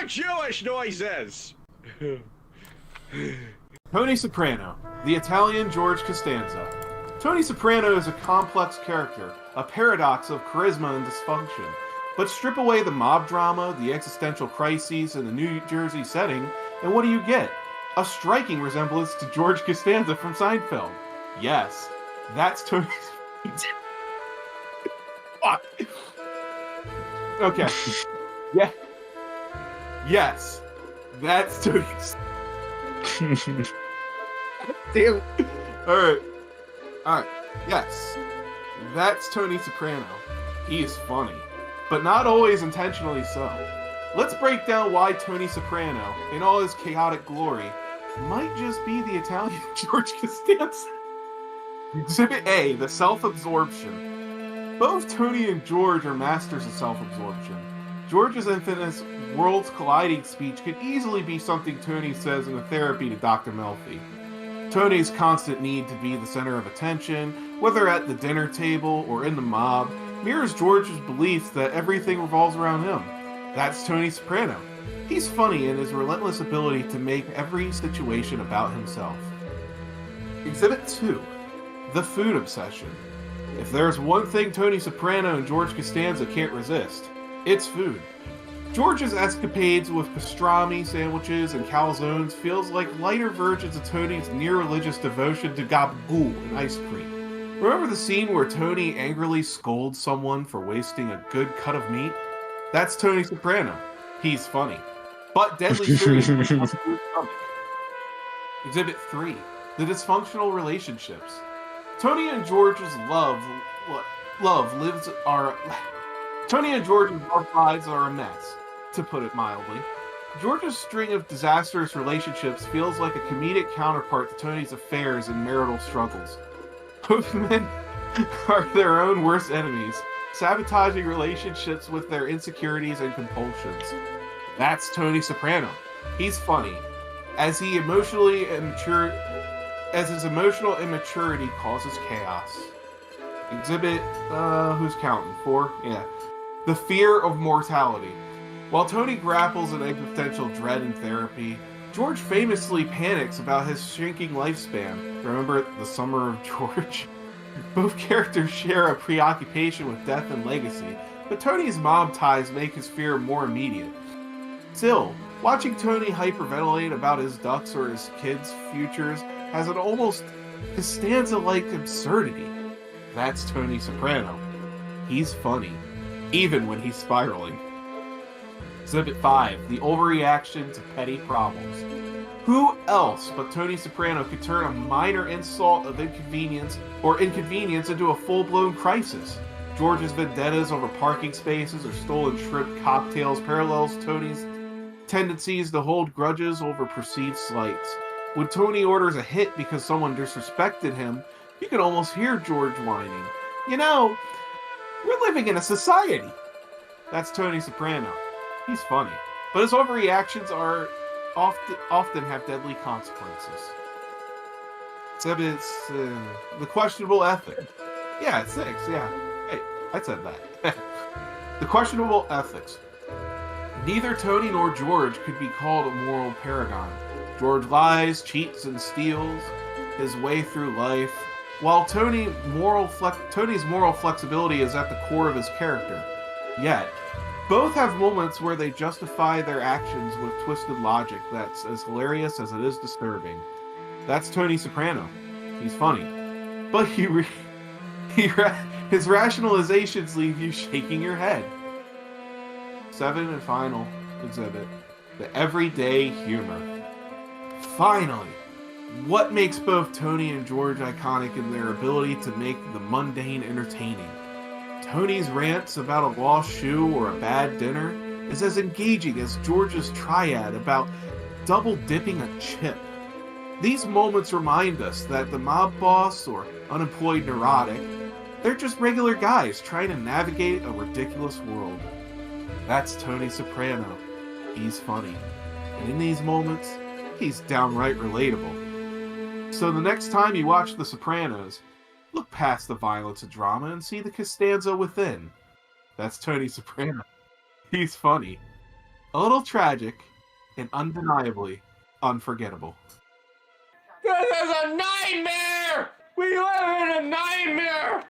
Jewish noises! Tony Soprano, the Italian George Costanza. Tony Soprano is a complex character, a paradox of charisma and dysfunction. But strip away the mob drama, the existential crises, and the New Jersey setting, and what do you get? A striking resemblance to George Costanza from Seinfeld. Yes, that's Tony. Okay. Yeah. Yes, that's Tony. Damn it. Alright. Yes, that's Tony Soprano. He is funny, but not always intentionally so. Let's break down why Tony Soprano, in all his chaotic glory, might just be the Italian George Costanza. Exhibit A, the self-absorption. Both Tony and George are masters of self-absorption. George's infamous worlds colliding speech could easily be something Tony says in a therapy to Dr. Melfi. Tony's constant need to be the center of attention, whether at the dinner table or in the mob, mirrors George's belief that everything revolves around him. That's Tony Soprano. He's funny in his relentless ability to make every situation about himself. Exhibit 2. The food obsession. If there's one thing Tony Soprano and George Costanza can't resist, it's food. George's escapades with pastrami sandwiches and calzones feels like lighter versions of Tony's near-religious devotion to gabagool and ice cream. Remember the scene where Tony angrily scolds someone for wasting a good cut of meat? That's Tony Soprano. He's funny, but deadly serious when it comes to his stomach. Exhibit 3. The dysfunctional relationships. Tony and George's love lives are a mess, to put it mildly. George's string of disastrous relationships feels like a comedic counterpart to Tony's affairs and marital struggles. Both men are their own worst enemies, sabotaging relationships with their insecurities and compulsions. That's Tony Soprano. He's funny, as his emotional immaturity causes chaos. Exhibit, who's counting? 4? Yeah. The fear of mortality. While Tony grapples an existential dread in therapy, George famously panics about his shrinking lifespan. Remember The Summer of George? Both characters share a preoccupation with death and legacy, but Tony's mob ties make his fear more immediate. Still, watching Tony hyperventilate about his ducks or his kids' futures has an almost Costanza-like absurdity. That's Tony Soprano. He's funny, even when he's spiraling. Exhibit 5, the overreaction to petty problems. Who else but Tony Soprano could turn a minor insult of inconvenience into a full-blown crisis? George's vendettas over parking spaces or stolen shrimp cocktails parallels Tony's tendencies to hold grudges over perceived slights. When Tony orders a hit because someone disrespected him, you can almost hear George whining. You know, we're living in a society. That's Tony Soprano. He's funny, but his overreactions are often have deadly consequences. Exhibits, the questionable ethic. Yeah, it's 6, yeah. Hey, I said that. The questionable ethics. Neither Tony nor George could be called a moral paragon. George lies, cheats, and steals his way through life, while Tony's moral flexibility is at the core of his character. Yet, both have moments where they justify their actions with twisted logic that's as hilarious as it is disturbing. That's Tony Soprano. He's funny, but his rationalizations leave you shaking your head. 7 and final exhibit, the everyday humor. Finally, what makes both Tony and George iconic in their ability to make the mundane entertaining? Tony's rants about a lost shoe or a bad dinner is as engaging as George's triad about double-dipping a chip. These moments remind us that the mob boss or unemployed neurotic, they're just regular guys trying to navigate a ridiculous world. That's Tony Soprano. He's funny. And in these moments, he's downright relatable. So the next time you watch The Sopranos, look past the violence and drama and see the Costanza within. That's Tony Soprano. He's funny. a little tragic, and undeniably unforgettable. This is a nightmare! We live